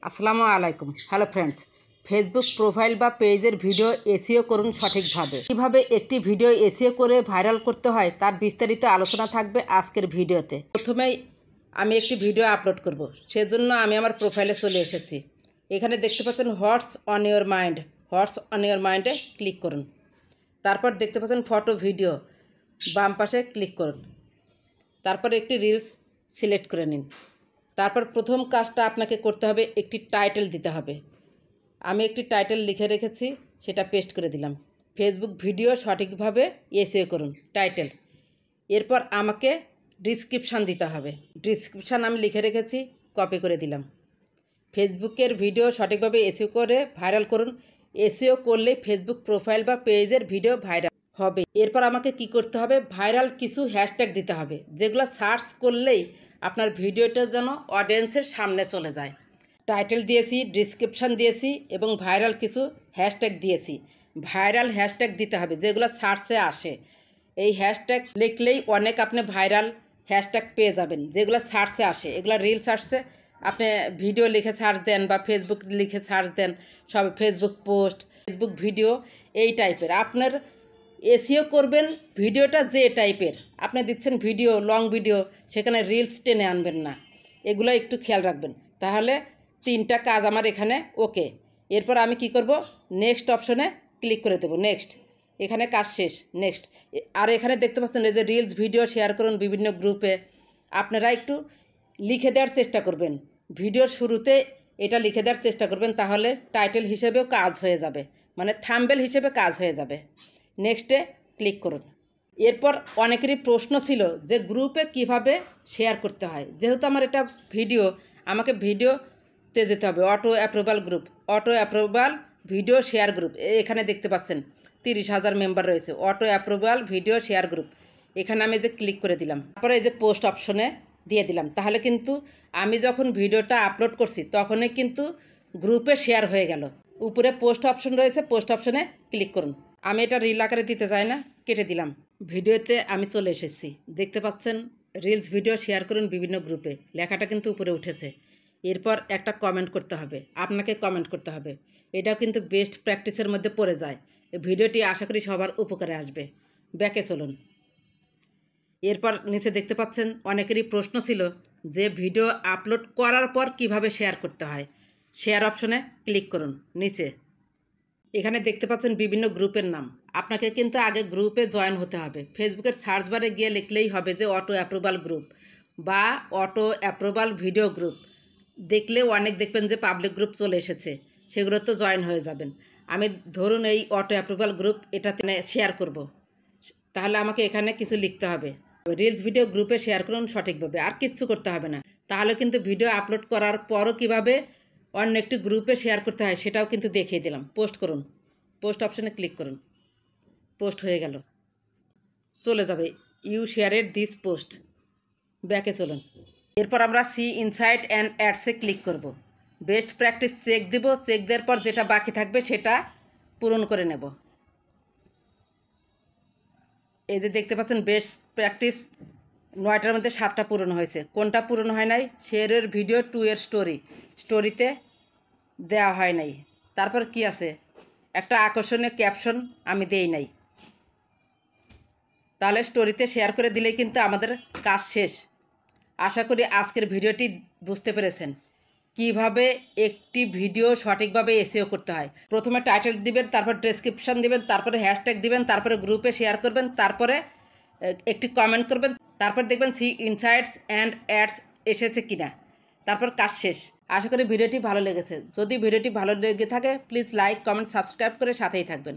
আসসালামু আলাইকুম। Hello friends, Facebook profile বা পেজের ভিডিও এসইও করুন সঠিকভাবে। কীভাবে একটি ভিডিও এসইও করে ভাইরাল করতে হয় তার বিস্তারিত আলোচনা থাকবে আজকের ভিডিওতে। প্রথমেই আমি একটি ভিডিও আপলোড করব, সেজন্য আমি আমার প্রোফাইলে চলে এসেছি। এখানে দেখতে পাচ্ছেন হোয়াটস on your mind, what's on your মাইন্ডে ক্লিক করুন। তারপর দেখতে পাচ্ছেন ফটো ভিডিও, বাম পাশে ক্লিক করুন। তারপর একটি রিলস সিলেক্ট করে নিন। তারপর প্রথম কাজটা আপনাকে করতে হবে, একটি টাইটেল দিতে হবে। আমি একটি টাইটেল লিখে রেখেছি, সেটা পেস্ট করে দিলাম। ফেসবুক ভিডিও সঠিকভাবে এসইও করুন, টাইটেল। এরপর আমাকে ডিসক্রিপশান দিতে হবে। ডিসক্রিপশান আমি লিখে রেখেছি, কপি করে দিলাম। ফেসবুকের ভিডিও সঠিকভাবে এসইও করে ভাইরাল করুন। এসইও করলে ফেসবুক প্রোফাইল বা পেজের ভিডিও ভাইরাল হবে। এরপর আমাকে কি করতে হবে, ভাইরাল কিছু হ্যাশট্যাগ দিতে হবে, যেগুলো সার্চ করলেই আপনার ভিডিওটা যেন অডিয়েন্সের সামনে চলে যায়। টাইটেল দিয়েছি, ডিসক্রিপশান দিয়েছি এবং ভাইরাল কিছু হ্যাশট্যাগ দিয়েছি। ভাইরাল হ্যাশট্যাগ দিতে হবে যেগুলো সার্চে আসে। এই হ্যাশট্যাগ লিখলেই অনেক আপনি ভাইরাল হ্যাশট্যাগ পেয়ে যাবেন, যেগুলো সার্চে আসে। এগুলো রিলস আসছে, আপনি ভিডিও লিখে সার্চ দেন বা ফেসবুক লিখে সার্চ দেন, সব ফেসবুক পোস্ট, ফেসবুক ভিডিও, এই টাইপের আপনার এসইও করবেন। ভিডিওটা যে টাইপের আপনি দিচ্ছেন, ভিডিও লং ভিডিও, সেখানে রিলস টেনে আনবেন না। এগুলো একটু খেয়াল রাখবেন। তাহলে তিনটা কাজ আমার এখানে ওকে। এরপর আমি কি করব, নেক্সট অপশনে ক্লিক করে দেবো। নেক্সট, এখানে কাজ শেষ, নেক্সট। আর এখানে দেখতে পাচ্ছেন এই যে রিলস ভিডিও শেয়ার করুন বিভিন্ন গ্রুপে। আপনারা একটু লিখে দেওয়ার চেষ্টা করবেন, ভিডিওর শুরুতে এটা লিখে দেওয়ার চেষ্টা করবেন, তাহলে টাইটেল হিসেবেও কাজ হয়ে যাবে, মানে থাম্বনেল হিসেবে কাজ হয়ে যাবে। নেক্সটে ক্লিক করুন। এরপর অনেকেরই প্রশ্ন ছিল যে গ্রুপে কিভাবে শেয়ার করতে হয়। যেহেতু আমার এটা ভিডিও, আমাকে ভিডিওতে যেতে হবে। Auto approval group, auto approval video share group, এখানে দেখতে পাচ্ছেন 30,000 মেম্বার রয়েছে। Auto approval video share group, এখানে আমি যে ক্লিক করে দিলাম। তারপরে এই যে পোস্ট অপশনে দিয়ে দিলাম। তাহলে কিন্তু আমি যখন ভিডিওটা আপলোড করছি তখনই কিন্তু গ্রুপে শেয়ার হয়ে গেল। উপরে পোস্ট অপশন রয়েছে, পোস্ট অপশনে ক্লিক করুন। আমি এটা রিল আকারে দিতে চাই না, কেটে দিলাম। ভিডিওতে আমি চলে এসেছি, দেখতে পাচ্ছেন রিলস ভিডিও শেয়ার করুন বিভিন্ন গ্রুপে, লেখাটা কিন্তু উপরে উঠেছে। এরপর একটা কমেন্ট করতে হবে, আপনাকে কমেন্ট করতে হবে। এটাও কিন্তু বেস্ট প্র্যাকটিসের মধ্যে পড়ে যায়। ভিডিওটি আশা করি সবার উপকারে আসবে। ব্যাকে চলুন। এরপর নিচে দেখতে পাচ্ছেন অনেকেরই প্রশ্ন ছিল যে ভিডিও আপলোড করার পর কিভাবে শেয়ার করতে হয়। শেয়ার অপশনে ক্লিক করুন। নিচে এখানে দেখতে পাচ্ছেন বিভিন্ন গ্রুপের নাম। আপনাকে কিন্তু আগে গ্রুপে জয়েন হতে হবে। ফেসবুকের সার্চ বারে গিয়ে লিখলেই হবে যে অটো অ্যাপ্রুভাল গ্রুপ বা অটো অ্যাপ্রুভাল ভিডিও গ্রুপ। দেখলে অনেক দেখবেন যে পাবলিক গ্রুপ চলে এসেছে, সেগুলো তো জয়েন হয়ে যাবেন। আমি ধরুন এই অটো অ্যাপ্রুভাল গ্রুপ, এটাতে শেয়ার করব, তাহলে আমাকে এখানে কিছু লিখতে হবে। রিলস ভিডিও গ্রুপে শেয়ার করুন সঠিকভাবে, আর কিচ্ছু করতে হবে না। তাহলে কিন্তু ভিডিও আপলোড করার পরও কিভাবে অন্য একটি গ্রুপে শেয়ার করতে হয় সেটাও কিন্তু দেখিয়ে দিলাম। পোস্ট করুন, পোস্ট অপশানে ক্লিক করুন। পোস্ট হয়ে গেল, চলে যাবে ইউ শেয়ারেড দিস পোস্ট। ব্যাকে চলুন। এরপর আমরা সি ইনসাইট অ্যান্ড অ্যাডসে ক্লিক করব। বেস্ট প্র্যাকটিস চেক দেব, চেক দেওয়ার পর যেটা বাকি থাকবে সেটা পূরণ করে নেব। এই যে দেখতে পাচ্ছেন বেস্ট প্র্যাকটিস 9টার মধ্যে 7টা পূরণ হয়েছে। কোনটা পূরণ হয় নাই, শেয়ারের ভিডিও 2 এর স্টোরিতে দেওয়া হয় নাই। তারপর কি আছে, একটা আকর্ষণীয় ক্যাপশন আমি দেই নাই। তাহলে স্টোরিতে শেয়ার করে দিলেই কিন্তু আমাদের কাজ শেষ। আশা করি আজকের ভিডিওটি বুঝতে পেরেছেন কিভাবে একটি ভিডিও সঠিকভাবে এসইও করতে হয়। প্রথমে টাইটেল দিবেন, তারপর ডেসক্রিপশন দিবেন, তারপরে হ্যাশট্যাগ দিবেন, তারপরে গ্রুপে শেয়ার করবেন, তারপরে একটি কমেন্ট করবেন, তারপর দেখবেন সি ইনসাইটস অ্যান্ড অ্যাডস এসেছে কিনা, তারপর কাজ শেষ। আশা করি ভিডিওটি ভালো লেগেছে। যদি ভিডিওটি ভালো লেগে থাকে প্লিজ লাইক, কমেন্ট, সাবস্ক্রাইব করে সাথেই থাকবেন।